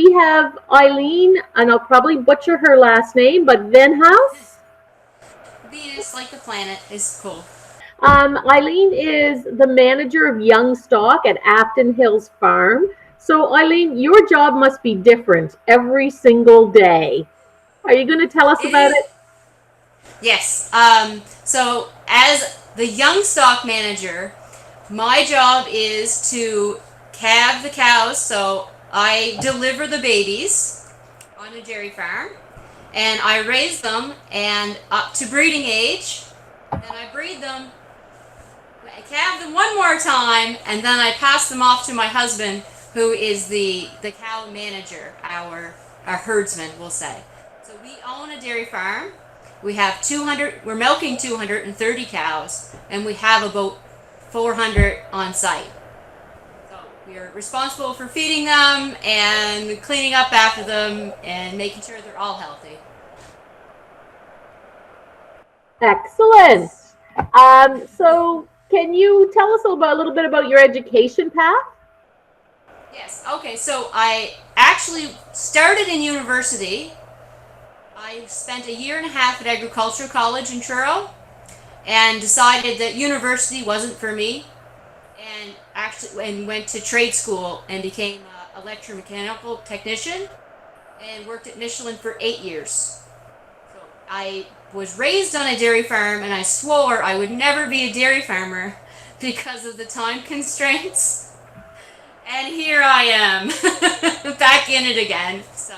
we have Eileen, and I'll probably butcher her last name, but Venhouse. Venus, like the planet, is cool. Eileen is the manager of young stock at Afton Hills Farm. So, Eileen, your job must be different every single day. Are you going to tell us It about is. it? Yes. So, as the young stock manager, my job is to calve the cows. So, I deliver the babies on a dairy farm, and I raise them and up to breeding age. Then I breed them, I calve them one more time, and then I pass them off to my husband, who is the cow manager, our herdsman, we'll say. So we own a dairy farm. We have 200. We're milking 230 cows, and we have about 400 on site. So we are responsible for feeding them and cleaning up after them and making sure they're all healthy. Excellent. So, can you tell us a little bit about your education path? Yes. Okay. So I actually started in university. I spent a year and a half at agricultural college in Truro, and decided that university wasn't for me, and went to trade school and became an electromechanical technician and worked at Michelin for 8 years. So I was raised on a dairy farm, and I swore I would never be a dairy farmer because of the time constraints. And here I am, back in it again. So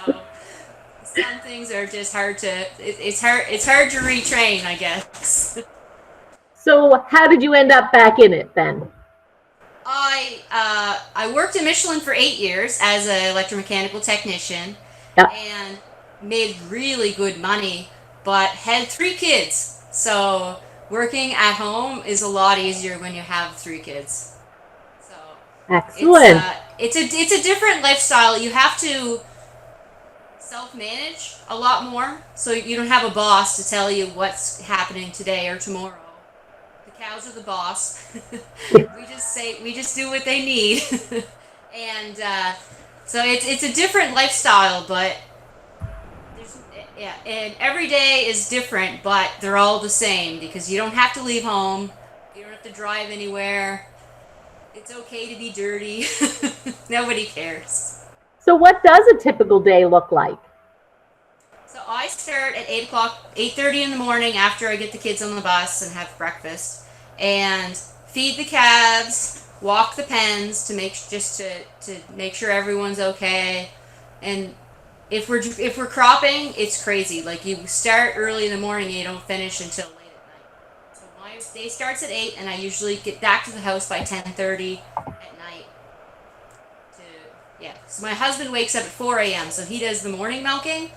some things are just hard to. It's hard to retrain, I guess. So, how did you end up back in it then? I worked at Michelin for 8 years as an electromechanical technician, Yeah, and made really good money, but had 3 kids. So working at home is a lot easier when you have 3 kids. So excellent. it's a different lifestyle. You have to self manage a lot more, so you don't have a boss to tell you what's happening today or tomorrow. The cows are the boss. We just do what they need, and so it's a different lifestyle, but there's yeah, and every day is different, but they're all the same because you don't have to leave home, you don't have to drive anywhere. It's okay to be dirty. Nobody cares. So, what does a typical day look like? So I start at 8 o'clock, 8:30 in the morning after I get the kids on the bus and have breakfast, and feed the calves, walk the pens to to make sure everyone's okay, and if we're cropping, it's crazy. Like you start early in the morning and you don't finish until late at night. So my day starts at 8, and I usually get back to the house by 10:30 at night. To Yeah, so my husband wakes up at 4 a.m. So he does the morning milking,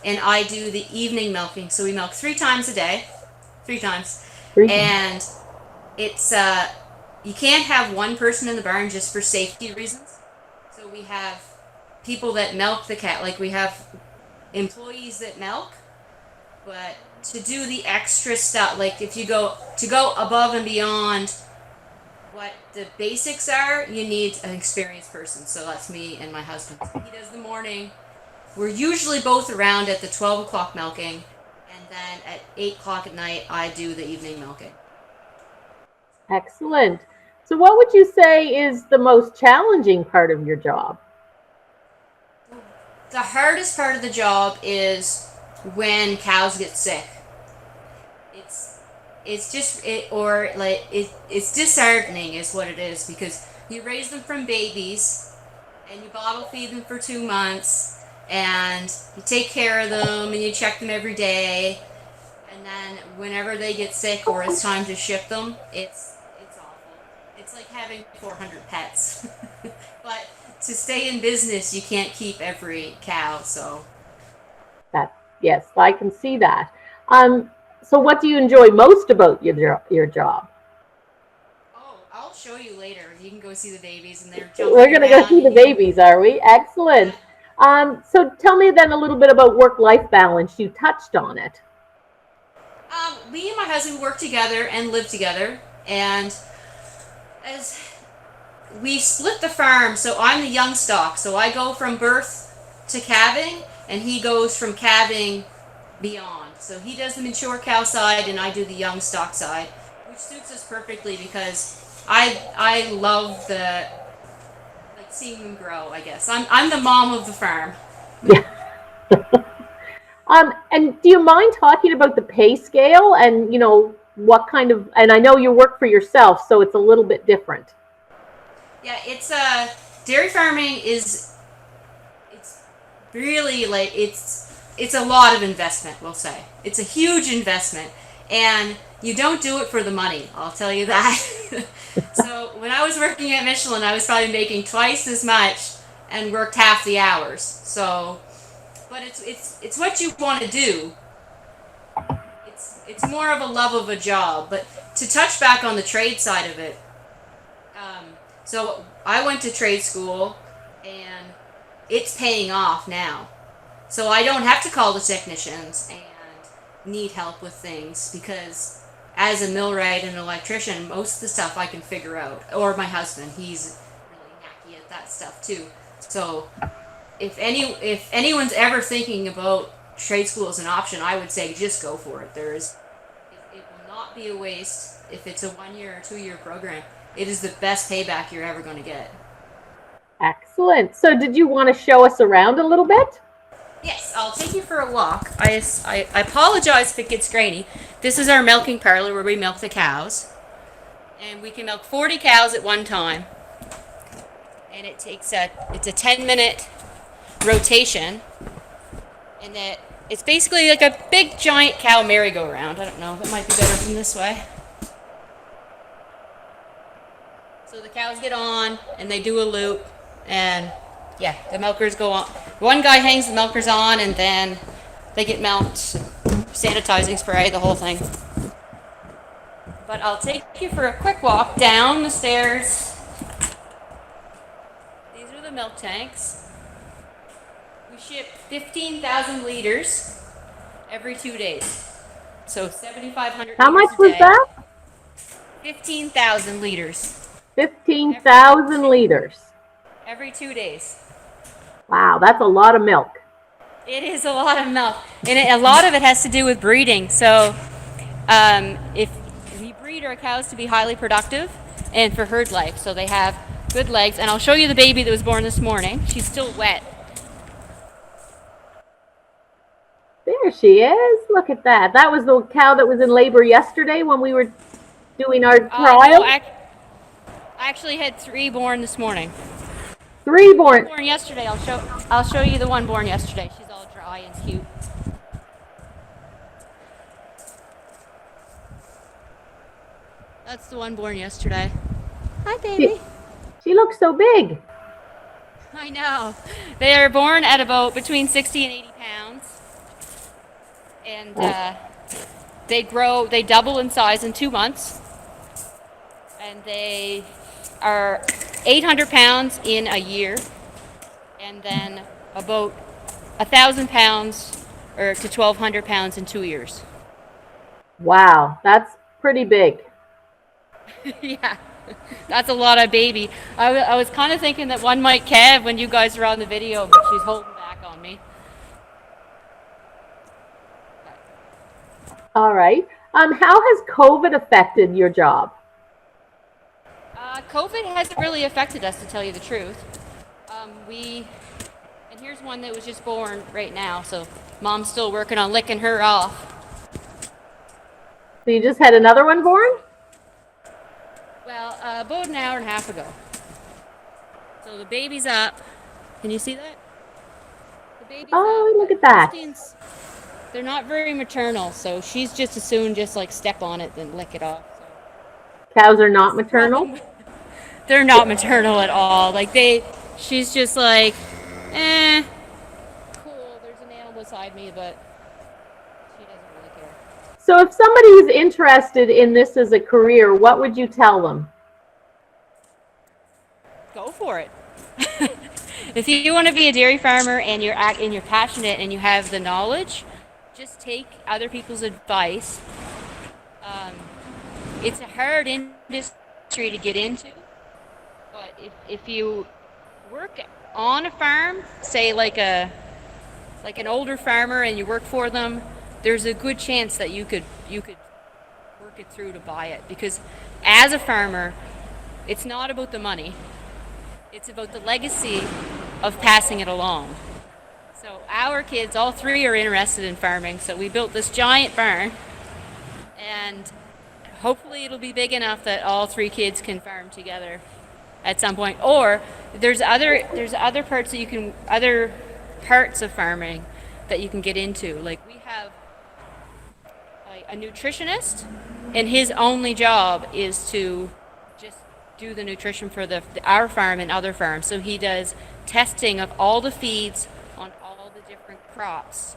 and I do the evening milking. So we milk 3 times a day, 3 times, Three. and it's you can't have one person in the barn just for safety reasons. So we have people that milk the cat, like we have employees that milk, but to do the extra stuff, like if you go above and beyond what the basics are, you need an experienced person. So that's me and my husband. He does the morning. We're usually both around at the 12 o'clock milking, and then at 8 o'clock at night, I do the evening milking. Excellent. So, what would you say is the most challenging part of your job? The hardest part of the job is when cows get sick. It's it's just it or like it's disheartening is what it is, because you raise them from babies and you bottle feed them for 2 months, and you take care of them and you check them every day, and then whenever they get sick or it's time to ship them, it's awful. It's like having 400 pets. But to stay in business, you can't keep every cow, so That yes, I can see that. So, what do you enjoy most about your job? oh, I'll show you later. You can go see the babies, and they're We're jumping going to go around, see the and you can. babies, are we? Excellent. Yeah. So, tell me then a little bit about work-life balance. You touched on it. Me and my husband work together and live together, and as we split the farm, so I'm the young stock, so I go from birth to calving, and he goes from calving beyond. So he does the mature cow side, and I do the young stock side, which suits us perfectly because I love the like seeing them grow. I guess I'm the mom of the farm. Yeah. And do you mind talking about the pay scale and, what kind of, and I know you work for yourself, so it's a little bit different. Yeah, it's dairy farming is it's really like it's a lot of investment, we'll say. It's a huge investment, and you don't do it for the money, I'll tell you that. So when I was working at Michelin, I was probably making twice as much and worked half the hours. So, but it's what you want to do. It's more of a love of a job. But to touch back on the trade side of it, so I went to trade school, and it's paying off now. So I don't have to call the technicians and need help with things because as a millwright and an electrician, most of the stuff I can figure out. Or my husband, he's really hacky at that stuff too. So if anyone's ever thinking about trade school as an option, I would say just go for it. It will not be a waste if it's a 1 year or 2 year program. It is the best payback you're ever going to get. Excellent. So did you want to show us around a little bit? Yes, I'll take you for a walk. I apologize if it gets grainy. This is our milking parlor where we milk the cows. And we can milk 40 cows at one time. And it's a 10-minute rotation. And it's basically like a big giant cow merry-go-round. I don't know, it might be better from this way. So the cows get on and they do a loop, and yeah, the milkers go on. One guy hangs the milkers on, and then they get milked, sanitizing spray, the whole thing. But I'll take you for a quick walk down the stairs. These are the milk tanks. We ship 15,000 liters every 2 days. So 7,500 How much liters a was day. that? 15,000 liters. 15,000 liters. Every 2 days. Wow, that's a lot of milk. It is a lot of milk, and a lot of it has to do with breeding. So, if we breed our cows to be highly productive and for herd life, so they have good legs. And I'll show you the baby that was born this morning. She's still wet. There she is. Look at that. That was the cow that was in labor yesterday when we were doing our trial. No, I actually had 3 born this morning. 3 born. Born yesterday. I'll show you the one born yesterday. She's all dry and cute. That's the one born yesterday. Hi, baby. She looks so big. I know. They are born at about between 60 and 80 pounds. And they double in size in 2 months. And they are 800 pounds in a year. And then about 1,000 pounds or to 1,200 pounds in 2 years. Wow, that's pretty big. Yeah, that's a lot of baby. I was kind of thinking that one might calve when you guys were on the video, but she's holding back on me. All right. How has COVID affected your job? COVID hasn't really affected us, to tell you the truth. And here's one that was just born right now, so Mom's still working on licking her off. So you just had another one born? Well, about an hour and a half ago. So the baby's up. Can you see that? The baby's Oh, up. look at that. Christine's, they're not very maternal, so she's just as soon just like step on it than lick it off. So. Cows are not maternal? They're not maternal at all. Like she's just like, cool, there's an animal beside me, but she doesn't really care. So if somebody's interested in this as a career, what would you tell them? Go for it. If you want to be a dairy farmer and you're passionate and you have the knowledge, just take other people's advice. It's a hard industry to get into, but if you work on a farm, say like a like an older farmer and you work for them, there's a good chance that you could work it through to buy it, because as a farmer, it's not about the money. It's about the legacy of passing it along. So our kids, all three, are interested in farming. So we built this giant barn, and hopefully it'll be big enough that all three kids can farm together at some point. Or there's other parts that you can, other parts of farming that you can get into. Like we have a nutritionist, and his only job is to just do the nutrition for our farm and other farms. So he does testing of all the feeds on all the different crops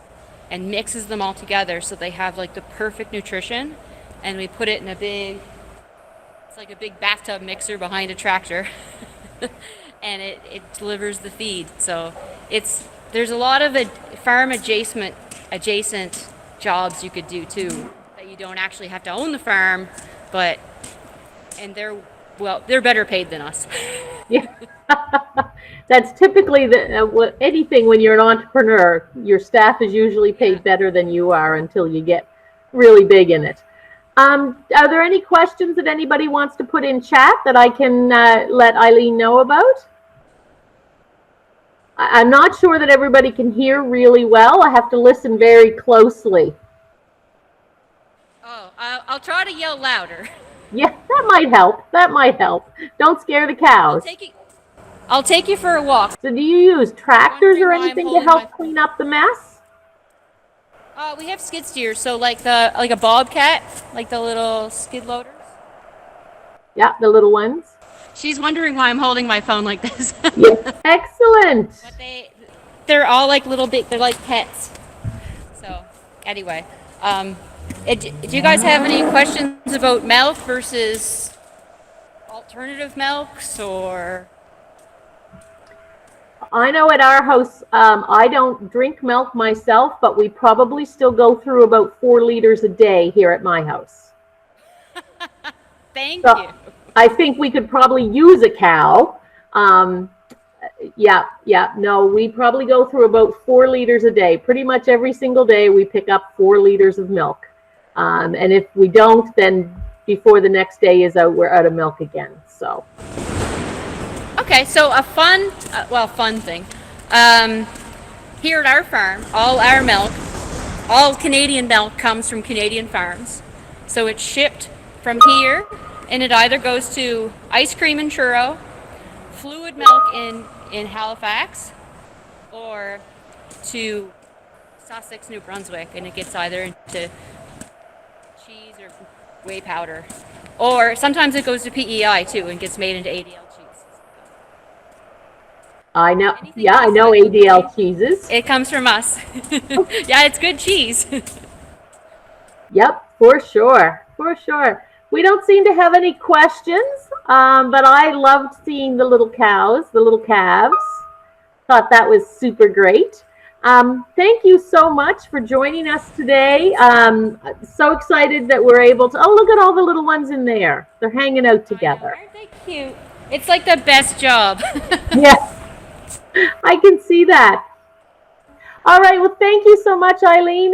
and mixes them all together so they have like the perfect nutrition. And we put it in it's like a big bathtub mixer behind a tractor. And it delivers the feed. So there's a lot of farm adjacent jobs you could do too, that you don't actually have to own the farm, and they're better paid than us. Yeah. That's typically anything when you're an entrepreneur, your staff is usually paid better than you are until you get really big in it. Are there any questions that anybody wants to put in chat that I can let Eileen know about? I'm not sure that everybody can hear really well. I have to listen very closely. Oh, I'll try to yell louder. Yeah, that might help. That might help. Don't scare the cows. I'll take you for a walk. So do you use tractors or anything to help clean up the mess? We have skid steers, so like a bobcat, like the little skid loaders. Yeah, the little ones. She's wondering why I'm holding my phone like this. Yeah. Excellent. But they're all like they're like pets. So anyway, do you guys have any questions about milk versus alternative milks, or? I know at our house, I don't drink milk myself, but we probably still go through about 4 liters a day here at my house. Thank you. I think we could probably use a cow. No, we probably go through about 4 liters a day. Pretty much every single day we pick up 4 liters of milk. And if we don't, then before the next day is out, we're out of milk again. So. Okay, so a fun thing. Here at our farm, all Canadian milk comes from Canadian farms. So it's shipped from here, and it either goes to Ice Cream and Churro, Fluid Milk in Halifax, or to Sussex, New Brunswick, and it gets either into cheese or whey powder. Or sometimes it goes to PEI too and gets made into ADL cheese. I know. Yeah, I know ADL cheeses. It comes from us. Yeah, it's good cheese. Yep, for sure. For sure. We don't seem to have any questions, but I loved seeing the little cows, the little calves. Thought that was super great. Thank you so much for joining us today. So excited that we're able to, look at all the little ones in there. They're hanging out together. Aren't they cute? It's like the best job. Yeah, I can see that. All right, well, thank you so much, Eileen.